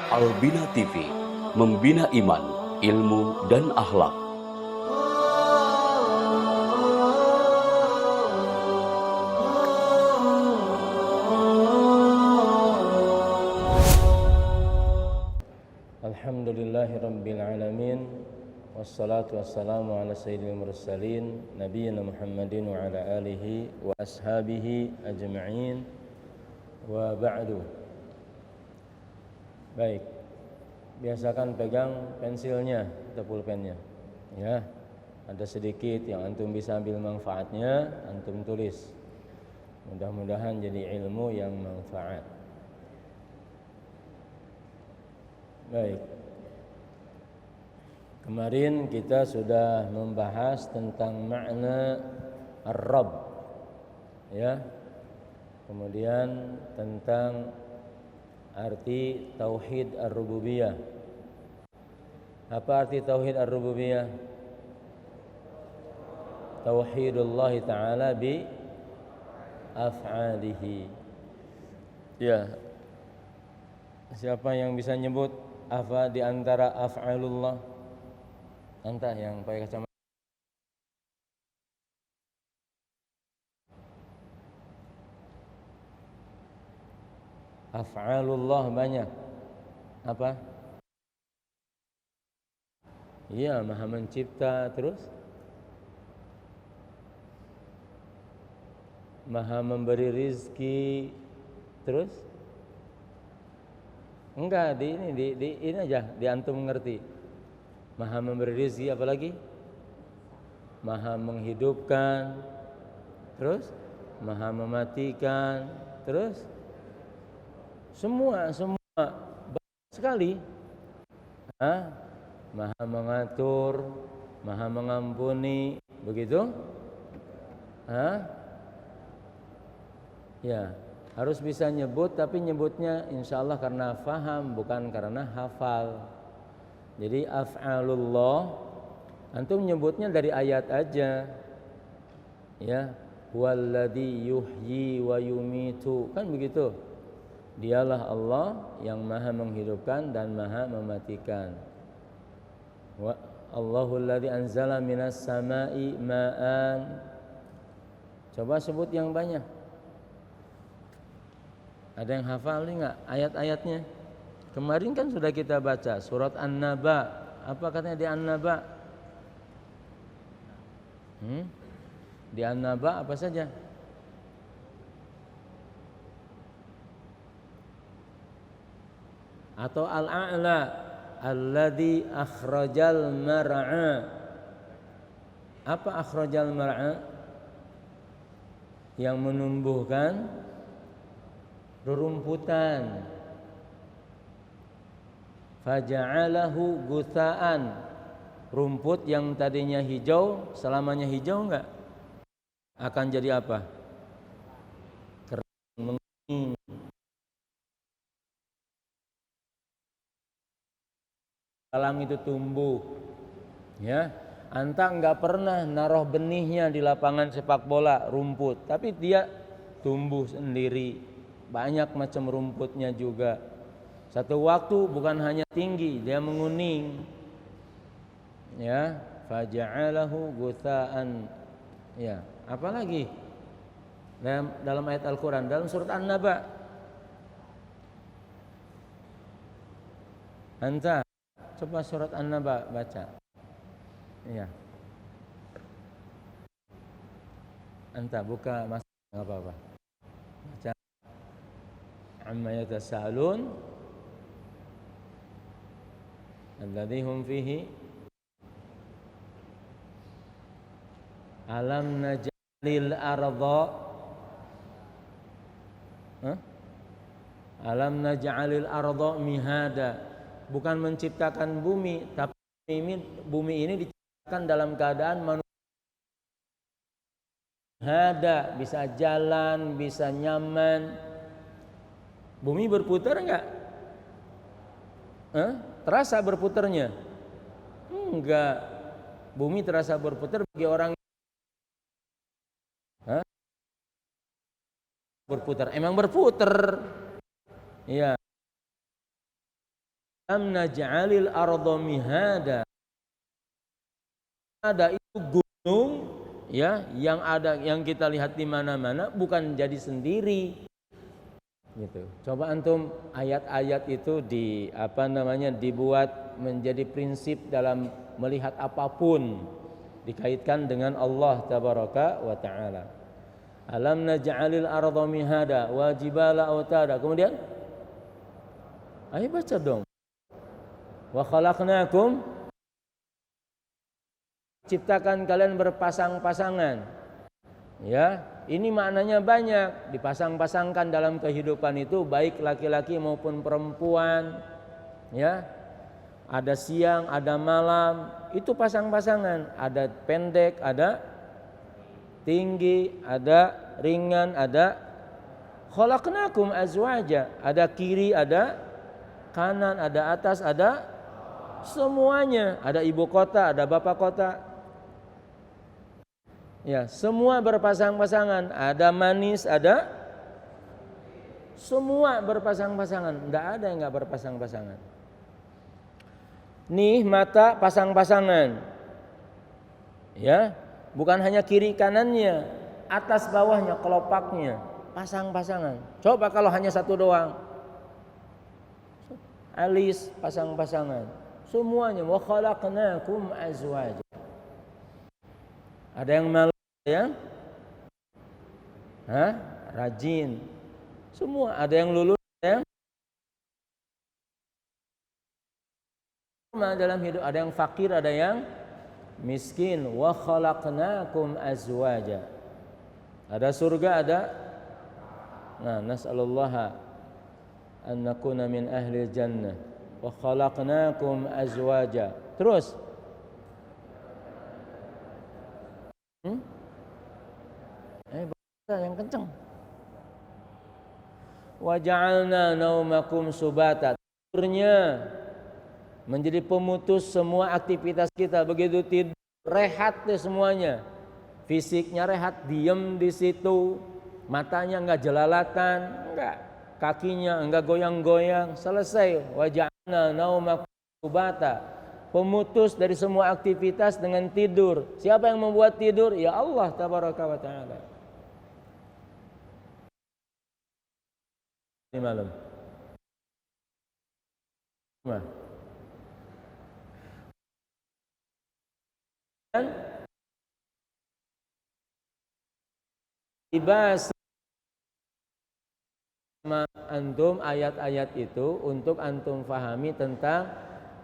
Al-Bina TV, membina iman, ilmu, dan akhlak. Alhamdulillahi Rabbil Alamin. Wassalatu wassalamu ala sayyidil mursalin Nabiyyina Muhammadin wa ala alihi wa ashabihi ajma'in. Wa ba'du. Baik, biasakan pegang pensilnya atau pulpennya, ya. Ada sedikit yang antum bisa ambil manfaatnya, antum tulis. Mudah-mudahan jadi ilmu yang manfaat. Baik, kemarin kita sudah membahas tentang makna Ar-Rabb, ya. Kemudian tentang arti Tauhid Ar-Rububiyah. Apa arti Tauhid Ar-Rububiyah? Tauhidullah Ta'ala bi af'alihi. Ya, siapa yang bisa nyebut apa di antara af'alullah? Anta yang pakai kacamata. Af'alullah banyak. Apa? Iya, Maha Mencipta, terus Maha memberi rizki, terus enggak, di ini aja, di antum ngerti. Maha memberi rizki, apalagi? Maha menghidupkan, terus Maha mematikan, terus semua banyak sekali. Maha mengatur, Maha mengampuni, begitu? Ya, harus bisa nyebut, tapi nyebutnya insya Allah karena faham, bukan karena hafal. Jadi af'alullah, antum nyebutnya dari ayat aja, ya. Huwallazi yuhyi wa yumitu, kan begitu. Dialah Allah yang maha menghidupkan dan maha mematikan. Allahul ladzi anzala minas sama'i ma'an. Coba sebut yang banyak. Ada yang hafal enggak ayat-ayatnya? Kemarin kan sudah kita baca surat An-Naba. Apa katanya di An-Naba? Di An-Naba apa saja? Atau Al-A'la, alladzi akhrajal mar'a. Apa akhrajal mar'a? Yang menumbuhkan rerumputan. Faja'alahu gutha'an. Rumput yang tadinya hijau, selamanya hijau enggak? Akan jadi apa? Kering, mengering. Alam itu tumbuh, ya. Anta enggak pernah naruh benihnya di lapangan sepak bola rumput, tapi dia tumbuh sendiri. Banyak macam rumputnya juga. Satu waktu bukan hanya tinggi, dia menguning. Ya, faja'alahu gutha'an. Ya, apalagi dalam ayat Al-Qur'an, dalam surat An-Naba. Anta coba surat An-Naba baca. Iya. Anta buka, mas, enggak apa-apa. Baca. Amma yatasaalun alladzi hum fihi alam naj'alil arda alam naj'alil arda mihada. Bukan menciptakan bumi, tapi bumi ini diciptakan dalam keadaan manusia ada, bisa jalan, bisa nyaman. Bumi berputar enggak? Terasa berputarnya? Enggak. Bumi terasa berputar bagi orang berputar. Emang berputar. Iya. Lam naj'alil arda mihada. Ada itu gunung ya, yang kita lihat di mana-mana bukan jadi sendiri. Gitu. Coba antum ayat-ayat itu dibuat menjadi prinsip dalam melihat apapun dikaitkan dengan Allah tabaraka wa taala. Alam naj'alil arda mihada wa jibala autada. Kemudian ayo baca dong. Wa khalaqnakum, ciptakan kalian berpasang-pasangan. Ya, ini maknanya banyak, dipasang-pasangkan dalam kehidupan itu baik laki-laki maupun perempuan. Ya. Ada siang, ada malam, itu pasang-pasangan, ada pendek, ada tinggi, ada ringan, ada khalaqnakum azwaja, ada kiri, ada kanan, ada atas, ada semuanya, ada ibu kota, ada bapak kota. Ya, semua berpasang-pasangan, ada manis, ada semua berpasang-pasangan, tidak ada yang nggak berpasang-pasangan. Nih mata pasang-pasangan, ya, bukan hanya kiri kanannya, atas bawahnya, kelopaknya, pasang-pasangan. Coba kalau hanya satu doang, alis pasang-pasangan, semuanya. Wa khalaqnakum azwaja. Ada yang malu, ya, rajin, semua. Ada yang lulus, ada yang dalam hidup, ada yang fakir, ada yang miskin. Wa khalaqnakum azwaja. Ada surga, ada. Nah, nas'alullaha an nakuna min ahli jannah. Wa khalaqnakum azwaja. Terus yang kencang. Wa ja'alna naumakum subata. Tidurnya menjadi pemutus semua aktivitas kita. Begitu tidur, rehat deh semuanya. Fisiknya rehat, diam di situ. Matanya enggak jelalatan, enggak. Kakinya enggak goyang-goyang, selesai. Wa ja'alna naumakum subata. Pemutus dari semua aktivitas dengan tidur. Siapa yang membuat tidur? Ya Allah tabaraka wa taala. Ini malam. Ibas sama antum ayat-ayat itu untuk antum fahami tentang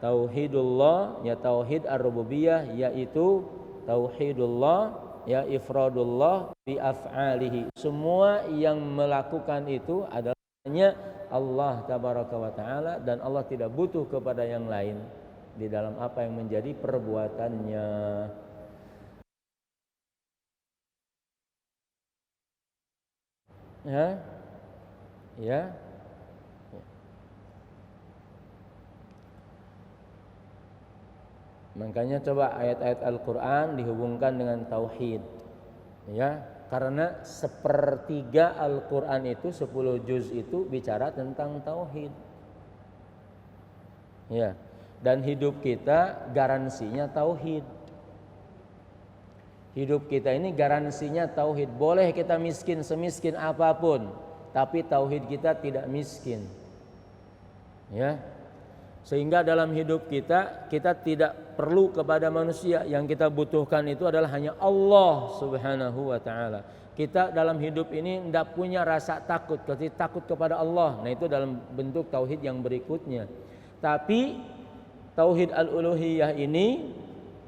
tauhidullah, ya tauhid ar-rububiyah, yaitu tauhidullah, ya ifradullah bi af'alihi. Semua yang melakukan itu adalah hanya Allah tabaraka wa taala, dan Allah tidak butuh kepada yang lain di dalam apa yang menjadi perbuatannya. Ya. Makanya coba ayat-ayat Al-Qur'an dihubungkan dengan tauhid. Ya, karena sepertiga Al-Qur'an itu 10 juz itu bicara tentang tauhid. Ya. Dan hidup kita garansinya tauhid. Hidup kita ini garansinya tauhid. Boleh kita miskin semiskin apapun, tapi tauhid kita tidak miskin. Ya. Sehingga dalam hidup kita tidak perlu kepada manusia. Yang kita butuhkan itu adalah hanya Allah Subhanahu wa taala. Kita dalam hidup ini tidak punya rasa takut, takut kepada Allah. Nah, itu dalam bentuk tauhid yang berikutnya. Tapi tauhid al-uluhiyah ini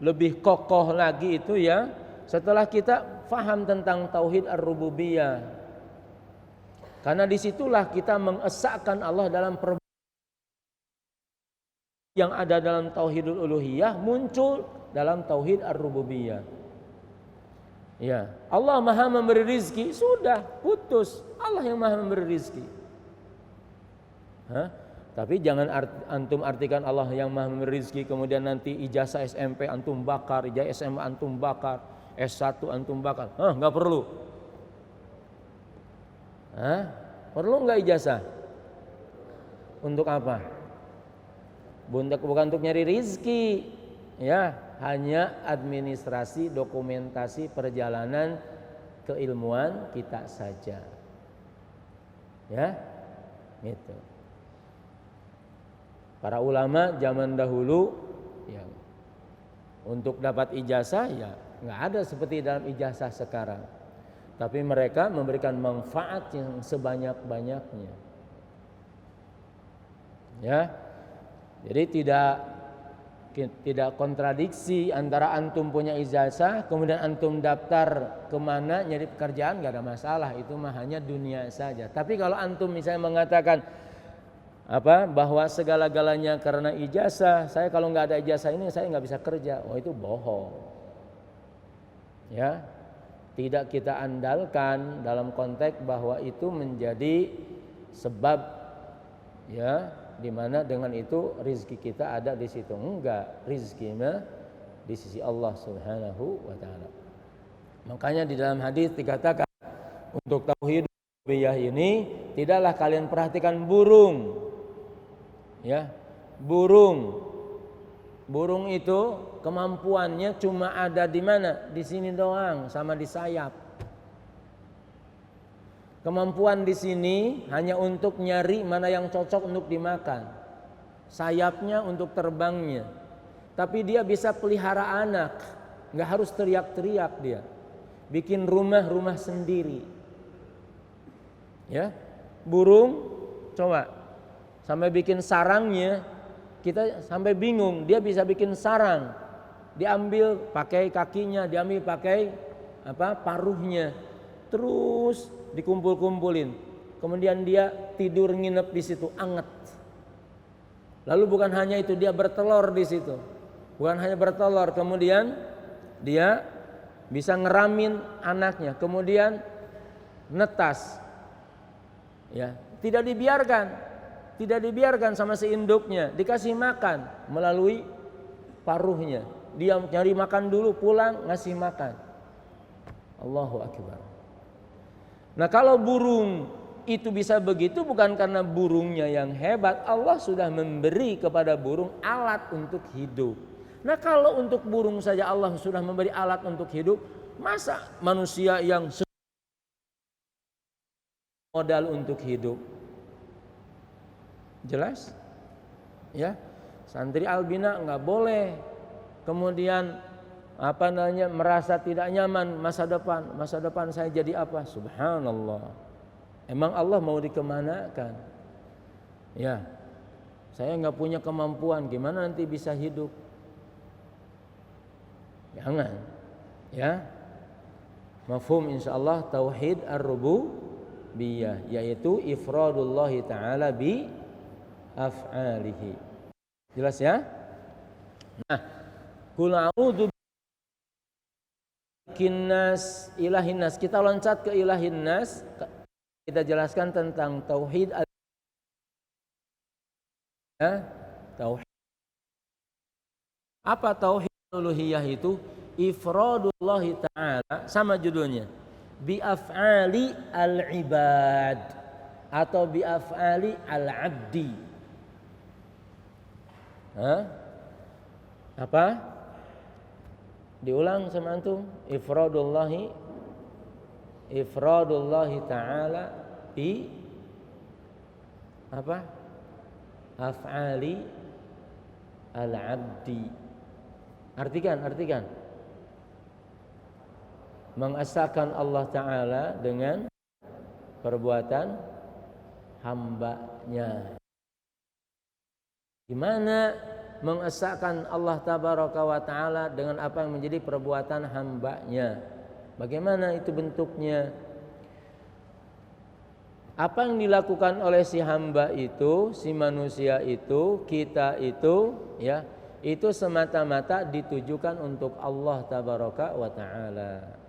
lebih kokoh lagi itu ya, setelah kita faham tentang tauhid ar-rububiyah. Karena disitulah kita mengesahkan Allah dalam perbuatan yang ada dalam tauhidul uluhiyah muncul dalam tauhid ar-rububiyah. Ya, Allah Maha memberi rizki, sudah putus. Allah yang Maha memberi rizki. Tapi jangan antum artikan Allah yang Maha memberi rizki kemudian nanti ijazah SMP antum bakar, ijazah SMA antum bakar, S1 antum bakar. Enggak perlu. Perlu enggak ijazah? Untuk apa? bukan untuk nyari rizki, ya, hanya administrasi, dokumentasi perjalanan keilmuan kita saja, ya, gitu. Para ulama zaman dahulu, ya, untuk dapat ijazah, ya, nggak ada seperti dalam ijazah sekarang, tapi mereka memberikan manfaat yang sebanyak-banyaknya, ya. Jadi tidak kontradiksi antara antum punya ijazah kemudian antum daftar kemana nyari pekerjaan, nggak ada masalah, itu mah hanya dunia saja. Tapi kalau antum misalnya mengatakan bahwa segala-galanya karena ijazah, saya kalau nggak ada ijazah ini saya nggak bisa kerja, itu bohong, ya. Tidak kita andalkan dalam konteks bahwa itu menjadi sebab, ya, di mana dengan itu rizki kita ada di situ. Enggak, rizkinya di sisi Allah Subhanahu wa taala. Makanya di dalam hadis dikatakan untuk tauhid rububiyah ini tidaklah kalian perhatikan burung. Ya, burung itu kemampuannya cuma ada di mana? Di sini doang, sama di sayap. Kemampuan di sini hanya untuk nyari mana yang cocok untuk dimakan. Sayapnya untuk terbangnya. Tapi dia bisa pelihara anak, nggak harus teriak-teriak dia. Bikin rumah sendiri. Ya, burung coba sampai bikin sarangnya, kita sampai bingung. Dia bisa bikin sarang, diambil pakai kakinya, diambil pakai paruhnya, terus dikumpul-kumpulin. Kemudian dia tidur nginep di situ, anget. Lalu bukan hanya itu, dia bertelur di situ. Bukan hanya bertelur, kemudian dia bisa ngeramin anaknya, kemudian netas. Ya, tidak dibiarkan sama si induknya, dikasih makan melalui paruhnya. Dia nyari makan dulu, pulang ngasih makan. Allahu akbar. Nah, kalau burung itu bisa begitu bukan karena burungnya yang hebat, Allah sudah memberi kepada burung alat untuk hidup. Nah, kalau untuk burung saja Allah sudah memberi alat untuk hidup, masa manusia yang modal untuk hidup? Jelas? Ya, santri albina nggak boleh kemudian merasa tidak nyaman masa depan saya jadi apa? Subhanallah. Emang Allah mau dikemanakan? Ya, saya nggak punya kemampuan, gimana nanti bisa hidup? Jangan, ya. Mafhum insyaallah tauhid ar-rububiyah, yaitu ifradullahi ta'ala bi af'alihi. Jelas ya? Nah, qul a'udzu kinnas ilahinnas. Kita loncat ke ilahinnas. Kita jelaskan tentang tauhid. Tauhid. Apa tauhid uluhiyah itu? Ifradullahi ta'ala, sama judulnya, bi af'ali al-ibad atau bi af'ali al-abdi. Apa? Diulang sama antum. Ifradullahi ta'ala bi apa? Af'ali al-abdi. Artikan. Mengesahkan Allah Ta'ala dengan perbuatan hambanya. Gimana mengesahkan Allah Tabaraka wa Ta'ala dengan apa yang menjadi perbuatan hambanya? Bagaimana itu bentuknya? Apa yang dilakukan oleh si hamba itu, si manusia itu, kita itu, ya, itu semata-mata ditujukan untuk Allah Tabaraka wa Ta'ala.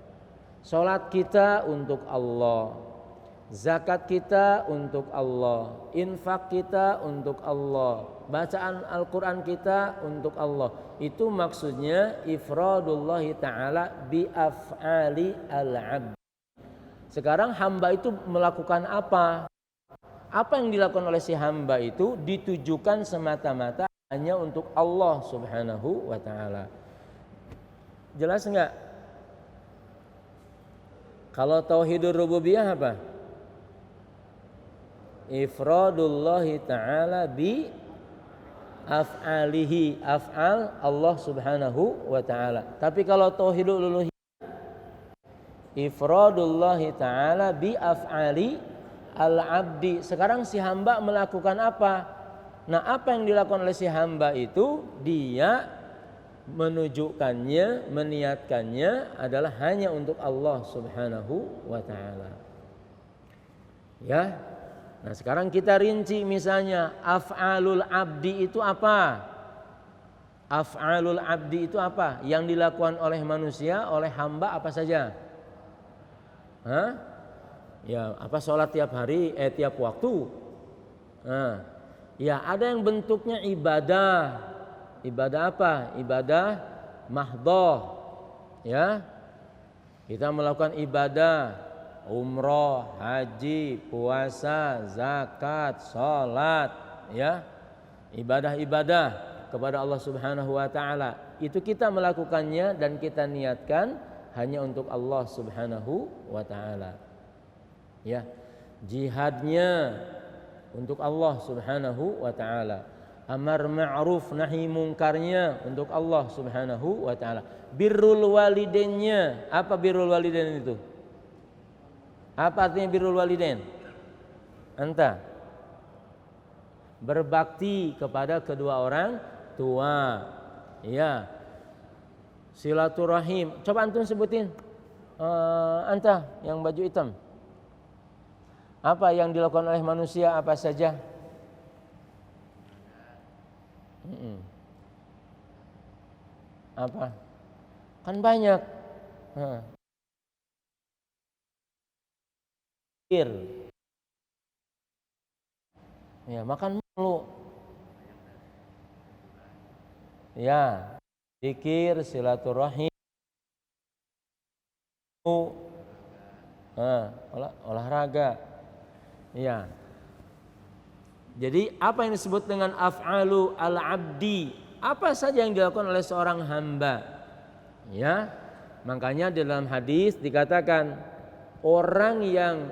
Salat kita untuk Allah, zakat kita untuk Allah, infak kita untuk Allah, bacaan Al-Quran kita untuk Allah. Itu maksudnya ifradullahi ta'ala bi af'ali al-'abd. Sekarang hamba itu melakukan apa? Apa yang dilakukan oleh si hamba itu ditujukan semata-mata hanya untuk Allah Subhanahu wa taala. Jelas enggak? Kalau tauhidur rububiyah apa? Ifradullahi ta'ala bi af'alihi, af'al Allah Subhanahu wa taala. Tapi kalau tauhidul uluhiyah, ifradullahi ta'ala bi af'ali al-abdi. Sekarang si hamba melakukan apa? Nah, apa yang dilakukan oleh si hamba itu, dia menunjukkannya, meniatkannya adalah hanya untuk Allah Subhanahu wa taala. Ya. Nah, sekarang kita rinci misalnya af'alul abdi itu apa? Af'alul abdi itu apa? Yang dilakukan oleh manusia, oleh hamba apa saja? Hah? Ya, apa sholat tiap hari, tiap waktu? Nah, ya ada yang bentuknya ibadah. Ibadah apa? Ibadah mahdhah. Ya. Kita melakukan ibadah umroh, haji, puasa, zakat, sholat, ya, ibadah-ibadah kepada Allah Subhanahu wa taala. Itu kita melakukannya dan kita niatkan hanya untuk Allah Subhanahu wa taala. Ya. Jihadnya untuk Allah Subhanahu wa taala. Amar ma'ruf nahi mungkarnya untuk Allah Subhanahu wa taala. Birrul walidainnya, apa birrul walidain itu? Apa artinya birrul walidain? Anta berbakti kepada kedua orang tua. Ya. Silaturahim. Coba antum sebutin. Anta yang baju hitam. Apa yang dilakukan oleh manusia apa saja? Apa? Kan banyak. Ya, makan mulu. Ya, zikir, silaturahim, olahraga. Ya. Jadi apa yang disebut dengan af'alu al-abdi? Apa saja yang dilakukan oleh seorang hamba? Ya. Makanya dalam hadis dikatakan orang yang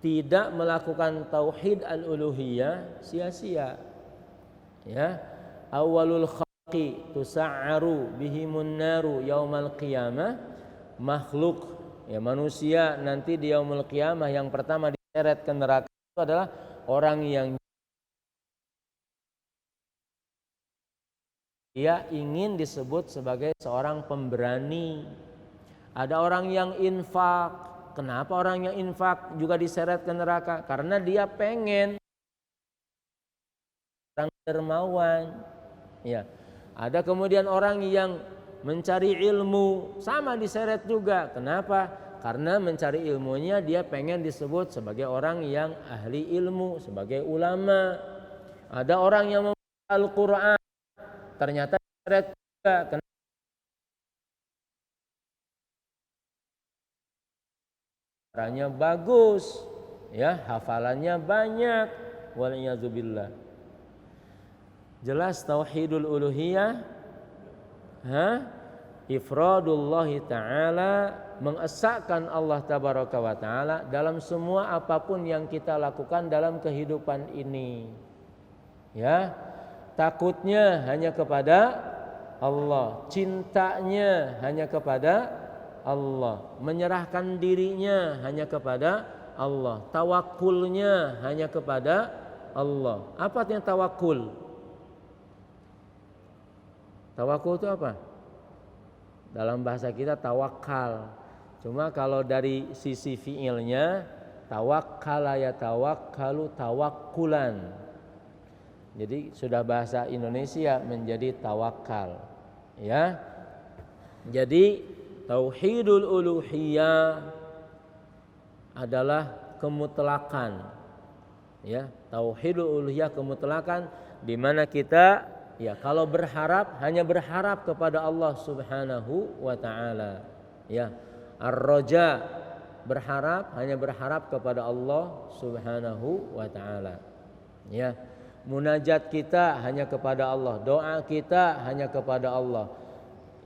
tidak melakukan tauhid al-uluhiyah sia-sia. Ya. Awalul khalqi tusa'aru bihimun naru yaumal qiyamah. Makhluk, ya, manusia nanti di yaumul qiyamah yang pertama diseret ke neraka itu adalah orang yang dia ingin disebut sebagai seorang pemberani. Ada orang yang infak. Kenapa orang yang infak juga diseret ke neraka? Karena dia pengen orang dermawan. Ya. Ada kemudian orang yang mencari ilmu, sama diseret juga. Kenapa? Karena mencari ilmunya dia pengen disebut sebagai orang yang ahli ilmu, sebagai ulama. Ada orang yang membaca Al-Quran, ternyata diseret juga. Kenapa? Caranya bagus, ya, hafalannya banyak. Waliyadzubillah. Jelas tauhidul uluhiyah, ifradullahi ta'ala, mengesahkan Allah tabaraka wa ta'ala dalam semua apapun yang kita lakukan dalam kehidupan ini. Ya, takutnya hanya kepada Allah, cintanya hanya kepada Allah, menyerahkan dirinya hanya kepada Allah, tawakulnya hanya kepada Allah. Apa artinya tawakul? Tawakul itu apa? Dalam bahasa kita tawakal. Cuma kalau dari sisi fiilnya tawakkala ya tawakkalu tawakkulan. Jadi sudah bahasa Indonesia menjadi tawakal. Ya. Jadi tauhidul uluhiyah adalah kemutlakan. Ya, tauhidul uluhiyah kemutlakan di mana kita, ya, kalau berharap hanya berharap kepada Allah Subhanahu wa taala. Ya, ar-raja, berharap hanya berharap kepada Allah Subhanahu wa taala. Ya. Munajat kita hanya kepada Allah, doa kita hanya kepada Allah.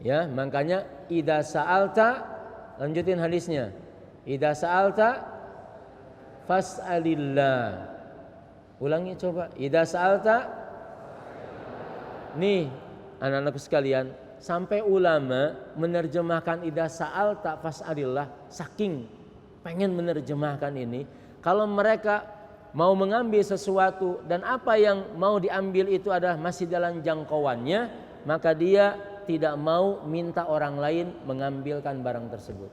Ya, makanya idza sa'alta, lanjutin hadisnya. Idza sa'alta fas'alillah. Ulangi coba. Idza sa'alta. Nih, anak-anakku sekalian, sampai ulama menerjemahkan idza sa'alta fas'alillah, saking pengen menerjemahkan ini. Kalau mereka mau mengambil sesuatu dan apa yang mau diambil itu adalah masih dalam jangkauannya, maka dia tidak mau minta orang lain mengambilkan barang tersebut.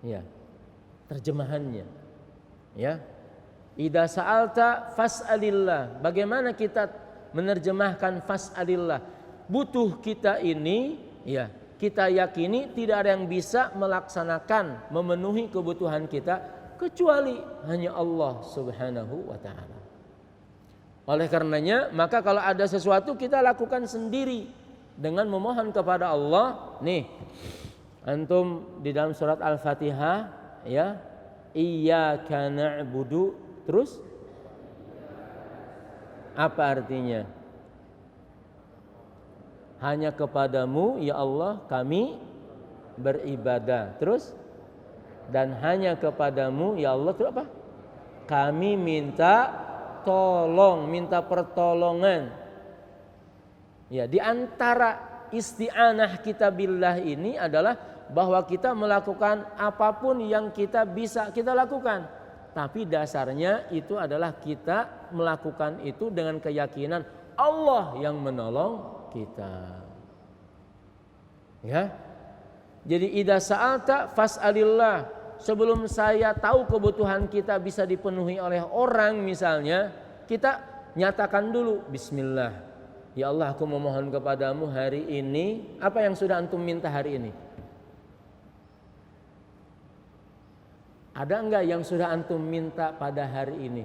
Ya, terjemahannya. Ya, idza sa'alta fas'alillah. Bagaimana kita menerjemahkan fas'alillah? Butuh kita ini, ya, kita yakini tidak ada yang bisa melaksanakan, memenuhi kebutuhan kita kecuali hanya Allah Subhanahu wa ta'ala. Oleh karenanya, maka kalau ada sesuatu kita lakukan sendiri dengan memohon kepada Allah. Nih, antum di dalam surat Al-Fatihah, ya, iyyaka na'budu, terus apa artinya? Hanya kepadamu ya Allah kami beribadah. Terus, dan hanya kepadamu ya Allah itu apa? Kami minta tolong, minta pertolongan. Ya, di antara isti'anah kita billah ini adalah bahwa kita melakukan apapun yang kita bisa kita lakukan. Tapi dasarnya itu adalah kita melakukan itu dengan keyakinan Allah yang menolong kita. Ya. Jadi idza sa'alta fas'alillah. Sebelum saya tahu kebutuhan kita bisa dipenuhi oleh orang misalnya, kita nyatakan dulu bismillah. Ya Allah, aku memohon kepadamu hari ini, apa yang sudah antum minta hari ini? Ada enggak yang sudah antum minta pada hari ini?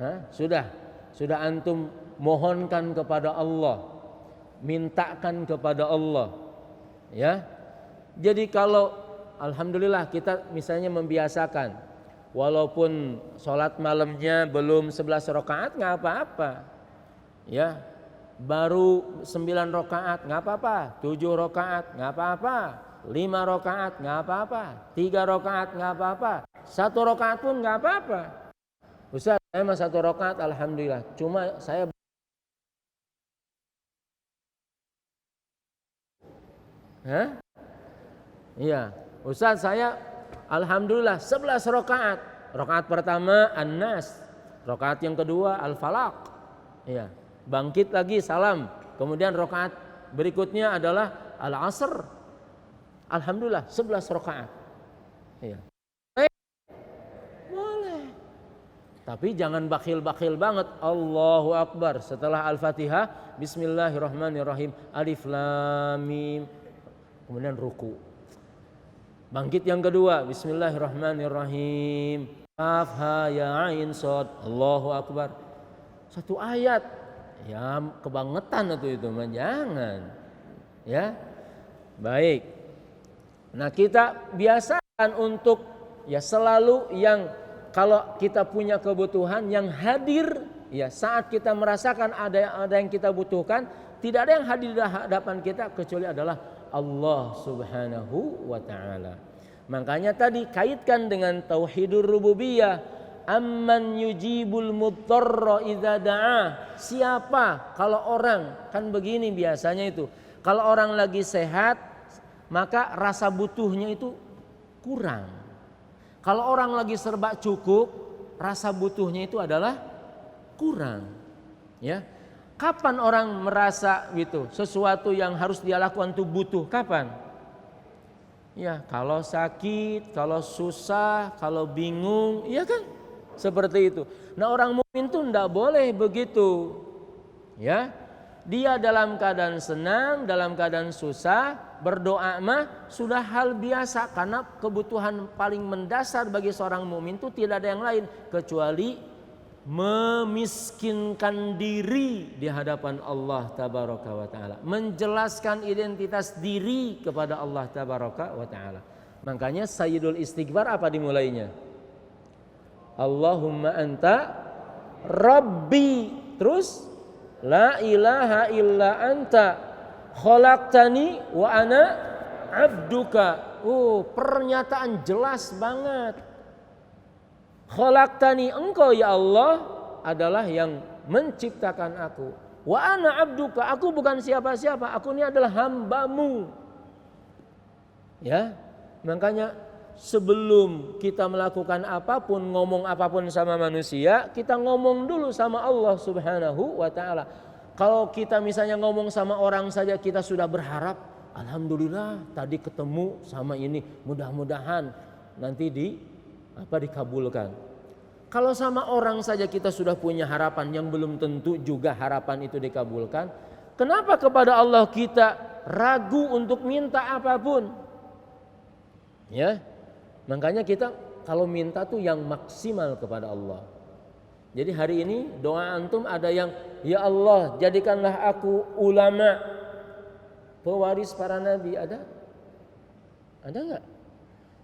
Hah? Sudah antum mohonkan kepada Allah, mintakan kepada Allah. Ya. Jadi kalau alhamdulillah kita misalnya membiasakan, walaupun sholat malamnya belum 11 rakaat nggak apa-apa. Ya. Baru 9 rakaat nggak apa-apa, 7 rakaat nggak apa-apa, 5 rakaat nggak apa-apa, 3 rakaat nggak apa-apa, 1 rakaat pun nggak apa-apa. Ustaz, saya mah 1 rakaat alhamdulillah. Cuma saya Iya, Ustaz saya alhamdulillah 11 rakaat. Rakaat pertama An-Nas, rakaat yang kedua Al-Falaq. Iya, bangkit lagi salam. Kemudian rakaat berikutnya adalah Al-Asr. Alhamdulillah 11 rakaat. Iya. Boleh. Tapi jangan bakhil-bakhil banget. Allahu Akbar setelah Al-Fatihah, bismillahirrahmanirrahim, alif lam mim. Kemudian ruku. Bangkit yang kedua, bismillahirrahmanirrahim, kaf ha ya ain shad, Allahu Akbar. 1 ayat. Ya kebangetan itu mah, jangan. Ya. Baik. Nah, kita biasakan untuk ya selalu yang kalau kita punya kebutuhan yang hadir ya saat kita merasakan ada yang kita butuhkan, tidak ada yang hadir di hadapan kita kecuali adalah Allah Subhanahu wa ta'ala. Makanya tadi kaitkan dengan tauhidur rububiyah. Amman yujibul mudtarra idza da'a. Siapa kalau orang kan begini biasanya itu. Kalau orang lagi sehat maka rasa butuhnya itu kurang. Kalau orang lagi serba cukup, rasa butuhnya itu adalah kurang. Ya. Kapan orang merasa gitu sesuatu yang harus dia lakukan itu butuh? Kapan? Ya, kalau sakit, kalau susah, kalau bingung, ya kan? Seperti itu. Nah, orang mukmin itu tidak boleh begitu. Ya. Dia dalam keadaan senang, dalam keadaan susah, berdoa mah sudah hal biasa karena kebutuhan paling mendasar bagi seorang mukmin itu tidak ada yang lain kecuali memiskinkan diri di hadapan Allah tabaraka wa taala, menjelaskan identitas diri kepada Allah tabaraka wa taala. Makanya sayyidul istighfar apa dimulainya? Allahumma anta rabbi. Terus la ilaha illa anta khalaqtani wa ana abduka. Pernyataan jelas banget. Khalaqtani, engkau ya Allah adalah yang menciptakan aku. Wa ana abduka, aku bukan siapa-siapa, aku ini adalah hambamu. Ya, makanya sebelum kita melakukan apapun, ngomong apapun sama manusia, kita ngomong dulu sama Allah Subhanahu wa ta'ala. Kalau kita misalnya ngomong sama orang saja kita sudah berharap, alhamdulillah tadi ketemu sama ini, mudah-mudahan nanti dikabulkan. Kalau sama orang saja kita sudah punya harapan yang belum tentu juga harapan itu dikabulkan, kenapa kepada Allah kita ragu untuk minta apapun? Ya, makanya kita kalau minta tuh yang maksimal kepada Allah. Jadi hari ini doa antum ada yang, ya Allah jadikanlah aku ulama, pewaris para nabi, ada? Ada enggak?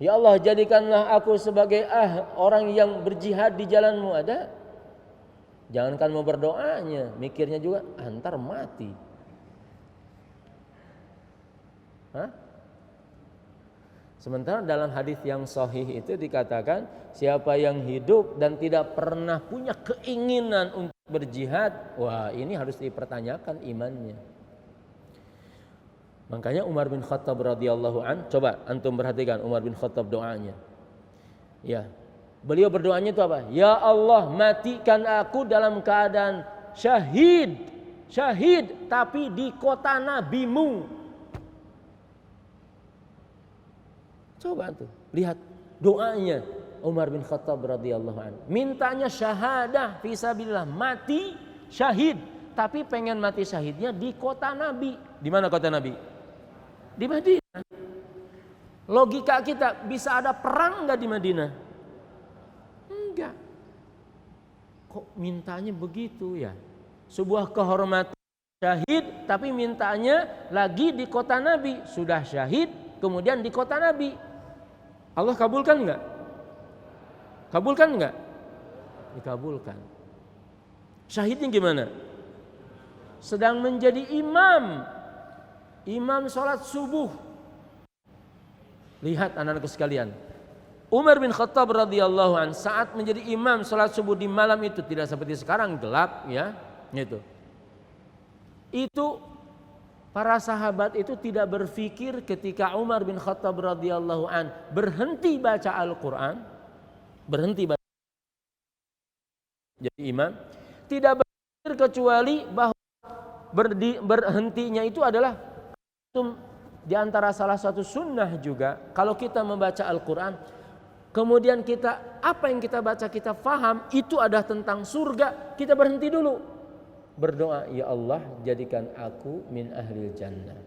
Ya Allah jadikanlah aku sebagai orang yang berjihad di jalanmu, ada? Jangankan mau berdoanya, mikirnya juga antar mati. Hah? Sementara dalam hadis yang sahih itu dikatakan siapa yang hidup dan tidak pernah punya keinginan untuk berjihad, wah ini harus dipertanyakan imannya. Makanya Umar bin Khattab radhiyallahu an, coba antum perhatikan Umar bin Khattab doanya. Ya. Beliau berdoanya itu apa? Ya Allah, matikan aku dalam keadaan syahid. Syahid tapi di kota nabimu. Coba tuh, lihat doanya Umar bin Khattab radhiyallahu an. Mintanya syahadah fisabilillah, mati syahid, tapi pengen mati syahidnya di kota nabi. Di mana kota nabi? Di Madinah. Logika kita, bisa ada perang enggak di Madinah? Enggak. Kok mintanya begitu ya? Sebuah kehormatan syahid tapi mintanya lagi di kota Nabi. Sudah syahid kemudian di kota Nabi. Allah kabulkan enggak? Kabulkan enggak? Dikabulkan. Syahidnya gimana? Sedang menjadi imam sholat subuh. Lihat anak-anakku sekalian, Umar bin Khattab radhiyallahu an saat menjadi imam sholat subuh di malam itu tidak seperti sekarang gelap ya, gitu. Itu para sahabat itu tidak berpikir ketika Umar bin Khattab radhiyallahu an berhenti baca Al-Quran, berhenti baca jadi imam, tidak berpikir kecuali bahwa berhentinya itu adalah di antara salah satu sunnah juga. Kalau kita membaca Al-Quran kemudian kita apa yang kita baca kita faham itu ada tentang surga, kita berhenti dulu berdoa, ya Allah jadikan aku min ahlil jannah.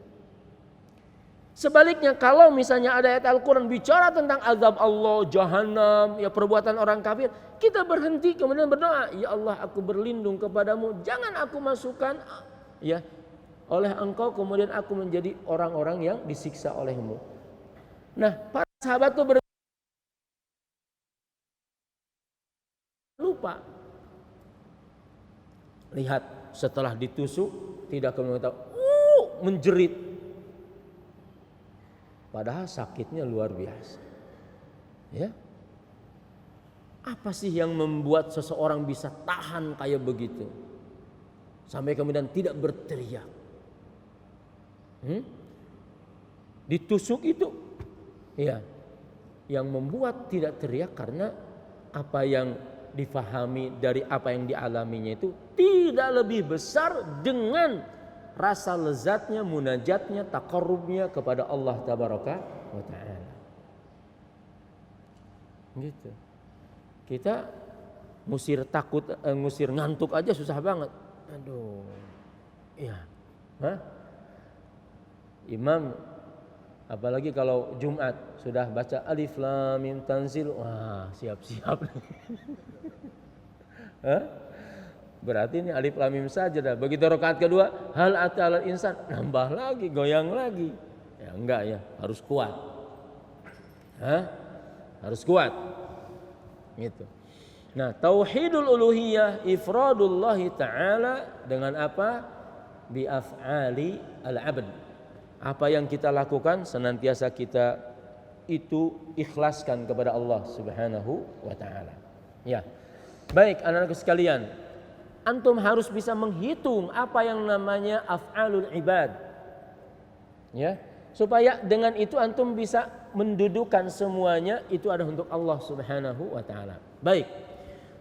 Sebaliknya kalau misalnya ada ayat Al-Quran bicara tentang azab Allah, jahannam, ya perbuatan orang kafir, kita berhenti kemudian berdoa, ya Allah aku berlindung kepadamu, jangan aku masukkan ya oleh engkau kemudian aku menjadi orang-orang yang disiksa olehmu. Nah para sahabat itu lupa. Lihat setelah ditusuk tidak kemudian menjerit. Padahal sakitnya luar biasa. Ya. Apa sih yang membuat seseorang bisa tahan kayak begitu? Sampai kemudian tidak berteriak. Ditusuk itu ya, yang membuat tidak teriak karena apa yang difahami dari apa yang dialaminya itu tidak lebih besar dengan rasa lezatnya, munajatnya, taqarrubnya kepada Allah tabaraka wa ta'ala. Gitu. Kita ngusir takut, ngusir ngantuk aja susah banget. Aduh. Ya. Imam apalagi kalau Jumat sudah baca alif lam mim tanzil, wah siap-siap. Berarti ini alif lam mim saja dah. Begitu rakaat kedua hal atal insan, nambah lagi, goyang lagi. Ya enggak ya, harus kuat. Harus kuat. Gitu. Nah, tauhidul uluhiyah ifradullah taala dengan apa? Bi af'ali al-'abd. Apa yang kita lakukan senantiasa kita itu ikhlaskan kepada Allah Subhanahu wa taala. Ya. Baik, anak-anakku sekalian, antum harus bisa menghitung apa yang namanya af'alul ibad. Ya, supaya dengan itu antum bisa mendudukan semuanya itu ada untuk Allah Subhanahu wa taala. Baik.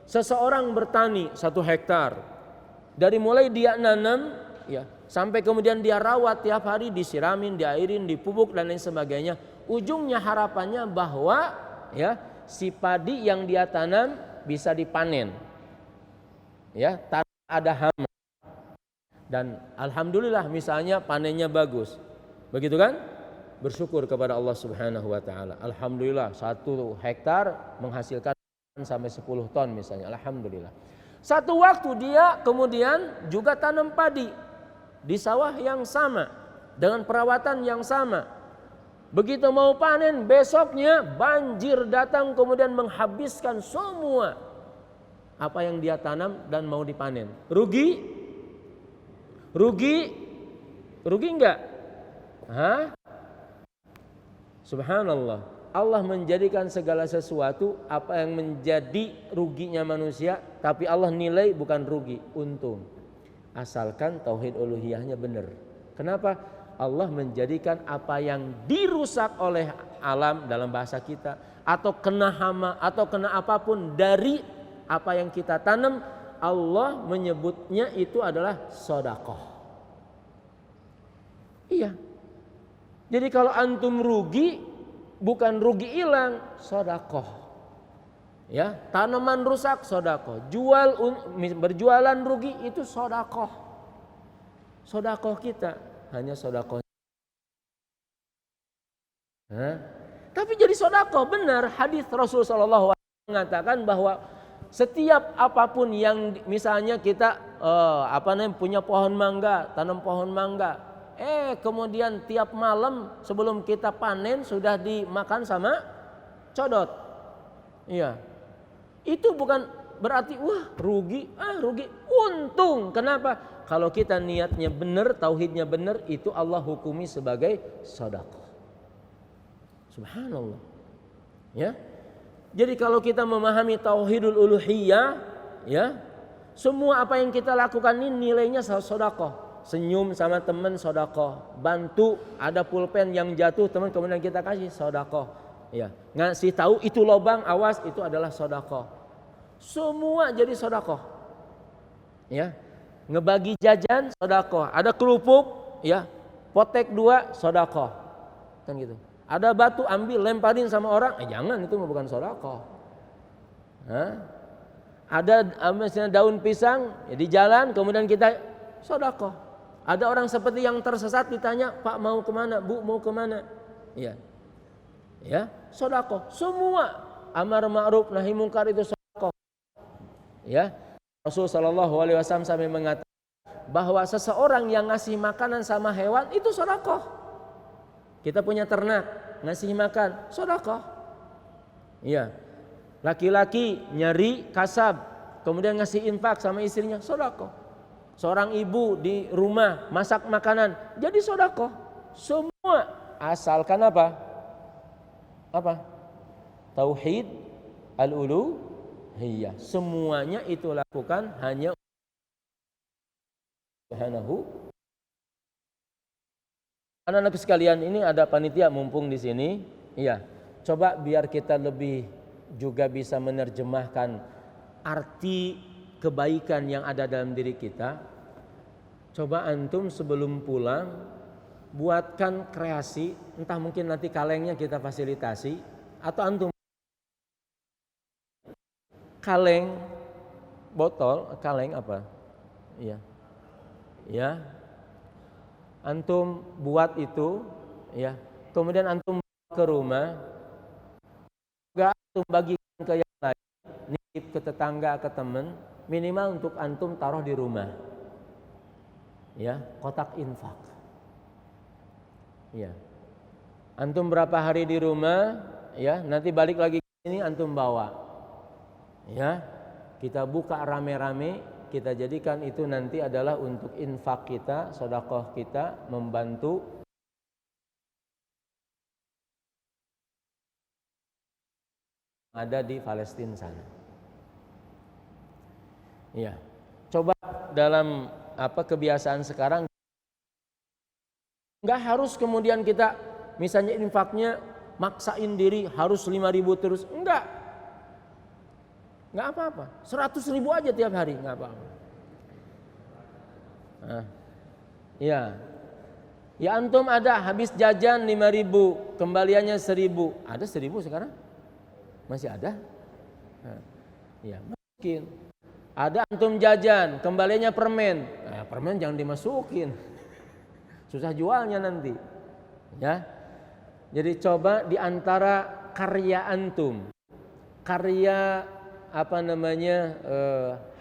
Seseorang bertani 1 hektar. Dari mulai dia nanam ya, sampai kemudian dia rawat tiap hari, disiramin, diairin, dipupuk dan lain sebagainya. Ujungnya harapannya bahwa ya, si padi yang dia tanam bisa dipanen. Ya, tanpa ada hama. Dan alhamdulillah misalnya panennya bagus. Begitu kan? Bersyukur kepada Allah Subhanahu wa taala. Alhamdulillah 1 hektar menghasilkan sampai 10 ton misalnya. Alhamdulillah. Satu waktu dia kemudian juga tanam padi di sawah yang sama dengan perawatan yang sama. Begitu mau panen, besoknya banjir datang kemudian menghabiskan semua apa yang dia tanam dan mau dipanen. Rugi? Rugi? Rugi enggak? Hah? Subhanallah. Allah menjadikan segala sesuatu apa yang menjadi ruginya manusia, tapi Allah nilai bukan rugi, untung. Asalkan tauhid uluhiyahnya benar. Kenapa? Allah menjadikan apa yang dirusak oleh alam dalam bahasa kita, atau kena hama, atau kena apapun dari apa yang kita tanam, Allah menyebutnya itu adalah sedekah. Iya. Jadi kalau antum rugi, bukan rugi hilang, sedekah. Ya, tanaman rusak sedekah. Berjualan rugi itu sedekah. Sedekah kita hanya sedekah. Tapi jadi sedekah benar. Hadis Rasulullah SAW mengatakan bahwa setiap apapun yang misalnya kita punya pohon mangga, tanam pohon mangga. Kemudian tiap malam sebelum kita panen sudah dimakan sama codot. Iya. Itu bukan berarti wah rugi, rugi. Untung. Kenapa? Kalau kita niatnya benar, tauhidnya benar, itu Allah hukumi sebagai sedekah. Subhanallah. Ya. Jadi kalau kita memahami tauhidul uluhiyah, ya, semua apa yang kita lakukan ini nilainya sedekah. Senyum sama teman sedekah, bantu ada pulpen yang jatuh teman kemudian kita kasih sedekah, ya, ngasih tahu itu lubang awas itu adalah sedekah. Semua jadi sedekah, ya, ngebagi jajan sedekah, ada kerupuk, ya, potek 2 sedekah, kan gitu. Ada batu ambil lemparin sama orang, jangan, itu bukan sedekah. Ada misalnya daun pisang ya, di jalan kemudian kita sedekah. Ada orang seperti yang tersesat ditanya, Pak mau kemana? Bu mau kemana? Ya, ya, sedekah. Semua amar ma'ruf nahi mungkar itu sedekah. Ya, Rasul Shallallahu Alaihi Wasallam sampai mengatakan bahwa seseorang yang ngasih makanan sama hewan itu sedekah. Kita punya ternak, ngasih makan, sedekah. Ya, laki-laki nyari kasab, kemudian ngasih infak sama istrinya, sedekah. Seorang ibu di rumah masak makanan jadi sedekah. Semua asalkan apa? Apa? Tauhid al-uluhiyah. Semuanya itu lakukan hanya Subhanahu. Anak-anak sekalian, ini ada panitia mumpung di sini. Iya. Coba biar kita lebih juga bisa menerjemahkan arti kebaikan yang ada dalam diri kita. Coba antum sebelum pulang buatkan kreasi, entah mungkin nanti kalengnya kita fasilitasi atau antum kaleng botol, kaleng apa? Iya. Ya. Antum buat itu, ya. Kemudian antum ke rumah, enggak antum bagikan ke yang lain, nitip ke tetangga, ke teman. Minimal untuk antum taruh di rumah, ya, kotak infak, ya. Antum berapa hari di rumah, ya, nanti balik lagi ke sini antum bawa, ya. kita buka rame-rame, kita jadikan itu nanti adalah untuk infak kita, sedekah kita, membantu ada di Palestina sana. Ya, coba dalam kebiasaan sekarang, nggak harus kemudian kita misalnya infaknya maksain diri harus 5.000 terus, enggak apa-apa, 100.000 aja tiap hari, nggak apa-apa. Nah, ya antum ada habis jajan 5.000, kembaliannya 1.000, ada 1.000 sekarang? Masih ada? Nah, ya mungkin. Ada antum jajan, kembaliannya permen. Nah, permen jangan dimasukin. Susah jualnya nanti. Ya. Jadi coba di antara karya antum, karya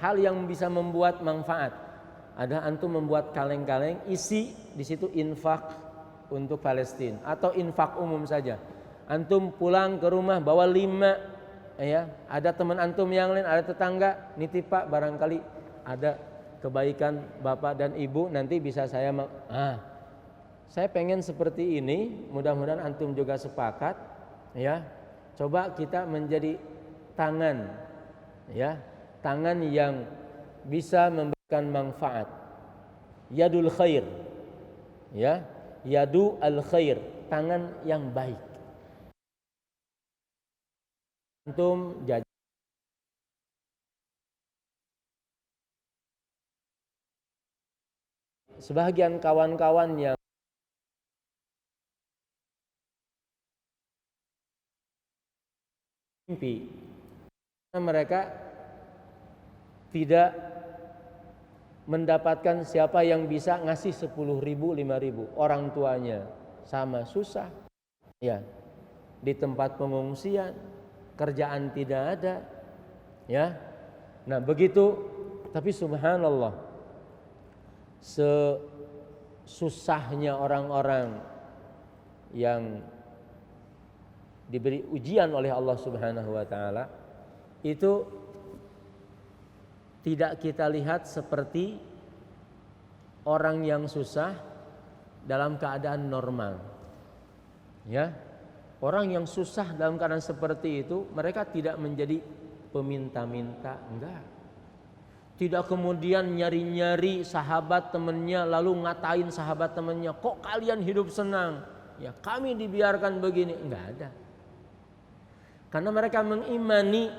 hal yang bisa membuat manfaat. Ada antum membuat kaleng-kaleng, isi di situ infak untuk Palestina atau infak umum saja. Antum pulang ke rumah bawa 5, ya, ada teman antum yang lain, ada tetangga, nitip Pak, barangkali ada kebaikan Bapak dan Ibu, nanti bisa saya saya pengen seperti ini, mudah-mudahan antum juga sepakat, ya. Coba kita menjadi tangan, ya, tangan yang bisa memberikan manfaat. Yadul khair, ya, yadu al khair, tangan yang baik. Antum jajan sebagian kawan-kawan yang mimpi, mereka tidak mendapatkan siapa yang bisa ngasih 10.000, 5.000, orang tuanya sama susah, ya, di tempat pengungsian, kerjaan tidak ada, ya. Nah begitu, tapi subhanallah, sesusahnya orang-orang yang diberi ujian oleh Allah Subhanahu wa taala itu tidak kita lihat seperti orang yang susah dalam keadaan normal. Ya. Orang yang susah dalam keadaan seperti itu, mereka tidak menjadi peminta-minta, enggak. Tidak kemudian nyari-nyari sahabat temannya lalu ngatain sahabat temannya, "Kok kalian hidup senang? Ya, kami dibiarkan begini." Enggak ada. Karena mereka mengimani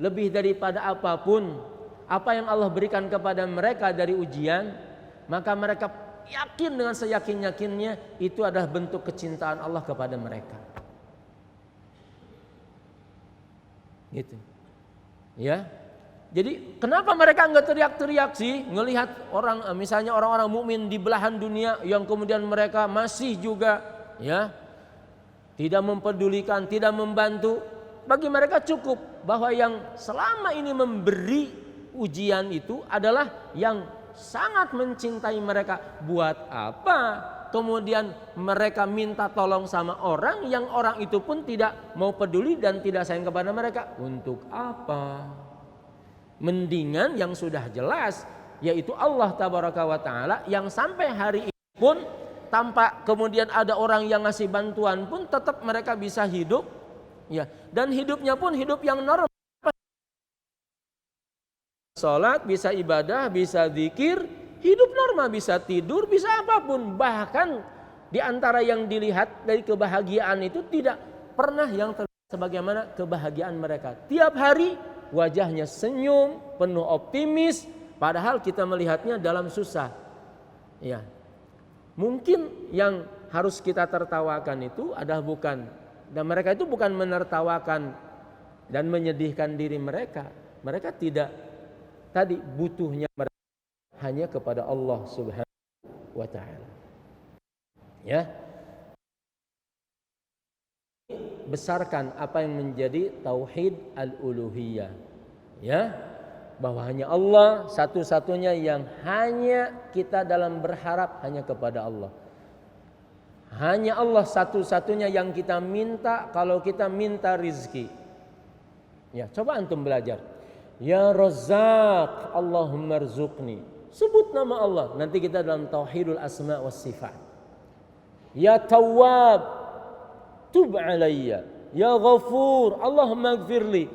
lebih daripada apapun apa yang Allah berikan kepada mereka dari ujian, maka mereka yakin dengan seyakin-yakinnya itu adalah bentuk kecintaan Allah kepada mereka. Gitu. Ya. Jadi kenapa mereka enggak teriak-teriak sih ngelihat orang, misalnya orang-orang mukmin di belahan dunia yang kemudian mereka masih juga, ya, tidak mempedulikan, tidak membantu. Bagi mereka cukup bahwa yang selama ini memberi ujian itu adalah yang sangat mencintai mereka. Buat apa kemudian mereka minta tolong sama orang yang orang itu pun tidak mau peduli dan tidak sayang kepada mereka? Untuk apa? Mendingan yang sudah jelas, yaitu Allah Tabaraka wa Ta'ala, yang sampai hari ini pun tanpa kemudian ada orang yang ngasih bantuan pun tetap mereka bisa hidup, ya, dan hidupnya pun hidup yang normal. Salat, bisa ibadah, bisa zikir, hidup normal, bisa tidur, bisa apapun. Bahkan di antara yang dilihat dari kebahagiaan itu tidak pernah yang terlihat sebagaimana kebahagiaan mereka. Tiap hari wajahnya senyum, penuh optimis, padahal kita melihatnya dalam susah. Ya. Mungkin yang harus kita tertawakan itu adalah bukan, dan mereka itu bukan menertawakan dan menyedihkan diri mereka. Mereka tidak, tadi butuhnya mereka hanya kepada Allah Subhanahu wa Ta'ala. Ya. Besarkan apa yang menjadi tauhid al-uluhiyah, ya, bahwa hanya Allah satu-satunya yang hanya kita dalam berharap hanya kepada Allah. Hanya Allah satu-satunya yang kita minta kalau kita minta rizki. Ya, coba antum belajar. Ya Razzaq, Allahumma rzuqni. Sebut nama Allah. Nanti kita dalam tauhidul asma was sifat. Ya Tawwab, tub alayya. Ya Ghafur, Allahumma gfirli.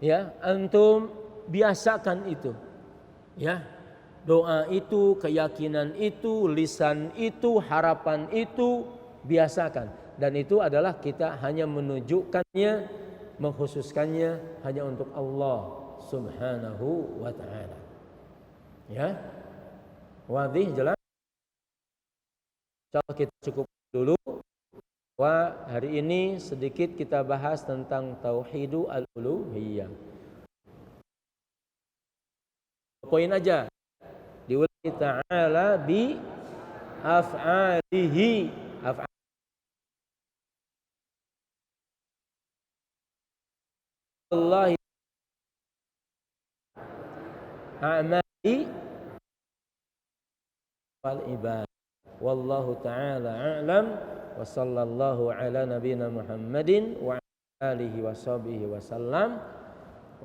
Ya, antum biasakan itu. Ya, doa itu, keyakinan itu, lisan itu, harapan itu, biasakan. Dan itu adalah kita hanya menunjukkannya, mengkhususkannya hanya untuk Allah Subhanahu wa ta'ala. Ya, wadih, jelas. Insyaallah kita cukup dulu. Wah, hari ini sedikit kita bahas tentang tauhidu al-uluhiyah. Poin aja. Diulangi ta'ala bi af'alihi. Allah a'mali wal ibad. Wallahu ta'ala a'lam. Wa sallallahu ala nabina Muhammadin wa alihi wa sahbihi wa sallam.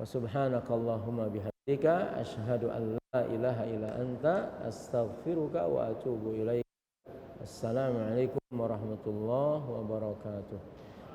Wa subhanakallahumma bihamdika asyhadu an la ilaha illa anta astaghfiruka wa atubu ilaik. Assalamualaikum warahmatullahi wabarakatuh.